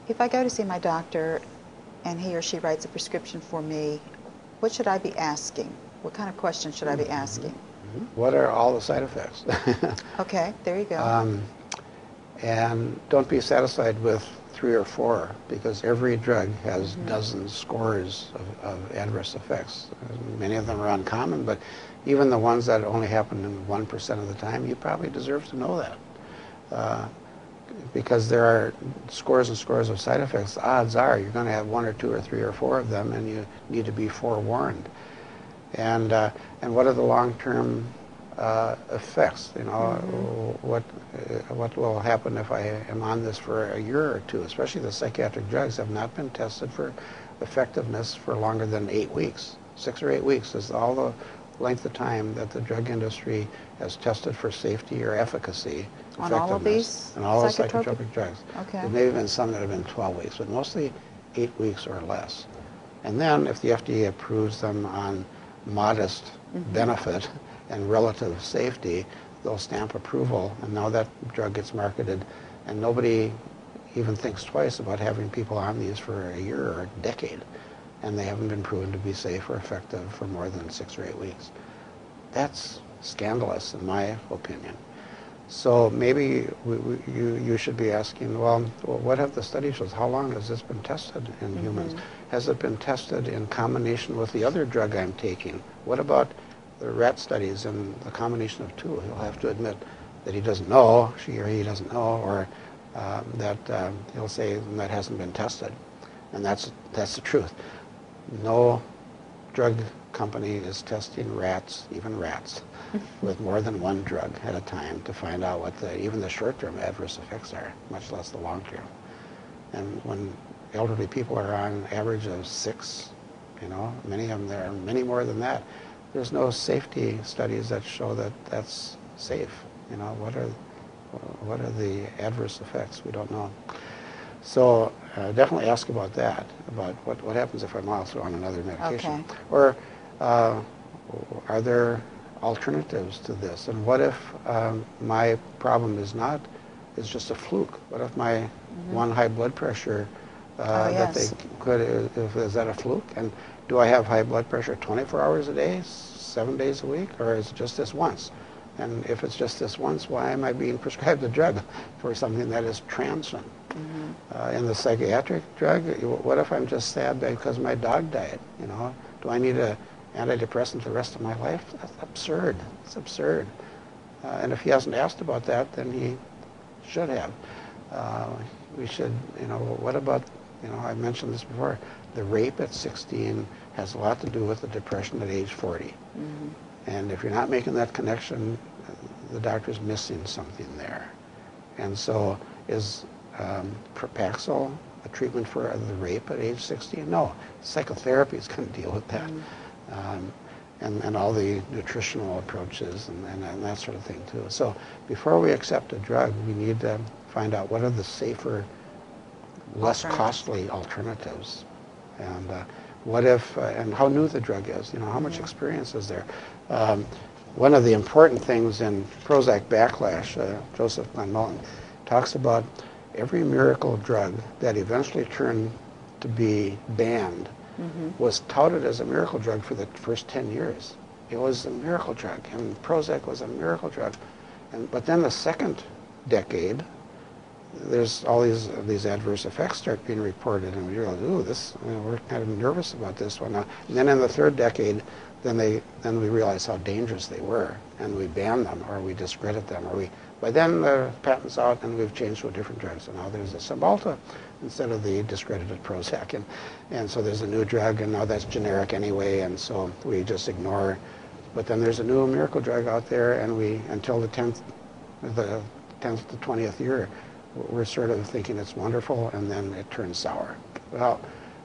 If I go to see my doctor and he or she writes a prescription for me, what should I be asking? What kind of questions should I be asking? What are all the side effects? Okay, there you go. And don't be satisfied with 3 or 4, because every drug has dozens, scores of adverse effects. Many of them are uncommon, but even the ones that only happen in 1% of the time, you probably deserve to know that. Because there are scores and scores of side effects, odds are you're going to have 1 or 2 or 3 or 4 of them, and you need to be forewarned. And what are the long-term effects? You know, what will happen if I am on this for a year or 2? Especially the psychiatric drugs have not been tested for effectiveness for longer than 8 weeks. 6 or 8 weeks is all the length of time that the drug industry has tested for safety or efficacy, on all of these and all those psychotropic drugs. Okay. There may have been some that have been 12 weeks, but mostly 8 weeks or less. And then if the FDA approves them on modest benefit and relative safety, they'll stamp approval, and now that drug gets marketed, and nobody even thinks twice about having people on these for a year or a decade, and they haven't been proven to be safe or effective for more than 6 or 8 weeks. That's scandalous, in my opinion. So maybe you should be asking, well, what have the studies shown? How long has this been tested in humans? Has it been tested in combination with the other drug I'm taking? What about the rat studies and the combination of 2? He'll have to admit that he doesn't know, she or he doesn't know, or that he'll say that hasn't been tested. And that's the truth. No drug company is testing rats, even rats, with more than 1 drug at a time to find out what even the short-term adverse effects are, much less the long-term. And when elderly people are on average of 6, you know, many of them, there are many more than that. There's no safety studies that show that that's safe. You know, what are the adverse effects? We don't know. So definitely ask about that, about what happens if I'm also on another medication. Okay. Or are there alternatives to this? And what if my problem is just a fluke? What if my one high blood pressure that they could, is that a fluke? And do I have high blood pressure 24 hours a day, 7 days a week, or is it just this once? And if it's just this once, why am I being prescribed a drug for something that is transient? In the psychiatric drug, what if I'm just sad because my dog died? You know, do I need an antidepressant the rest of my life? That's absurd. It's absurd. And if he hasn't asked about that, then he should have. We should, you know, what about, you know, I mentioned this before, the rape at 16 has a lot to do with the depression at age 40. And if you're not making that connection, the doctor's missing something there. And so is Propaxil a treatment for the rape at age 16? No. Psychotherapy is going to deal with that. And all the nutritional approaches and that sort of thing too. So before we accept a drug, we need to find out what are the safer, less costly alternatives. And what if, and how new the drug is, you know, how much experience is there? One of the important things in Prozac Backlash, Joseph Glenn Mullen talks about every miracle drug that eventually turned to be banned was touted as a miracle drug for the first 10 years. It was a miracle drug, and Prozac was a miracle drug. But then the second decade, there's all these adverse effects start being reported, and we realize, ooh, this, you know, we're kind of nervous about this one. And then in the third decade, then we realize how dangerous they were, and we ban them, or we discredit them, or by then the patent's out, and we've changed to a different drug. So now there's a Cymbalta instead of the discredited Prozac, and so there's a new drug, and now that's generic anyway, and so we just ignore. But then there's a new miracle drug out there, and until the 10th to 20th year, we're sort of thinking it's wonderful, and then it turns sour. Well,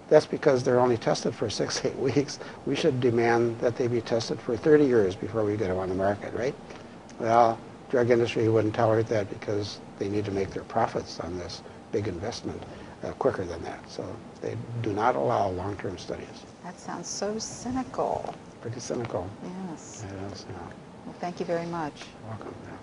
that's because they're only tested for 6, 8 weeks. We should demand that they be tested for 30 years before we get them on the market, right? Well, drug industry wouldn't tolerate that because they need to make their profits on this big investment quicker than that. So they do not allow long-term studies. That sounds so cynical. Pretty cynical. Yes. It is, yeah. Well, thank you very much. You're welcome. Yeah.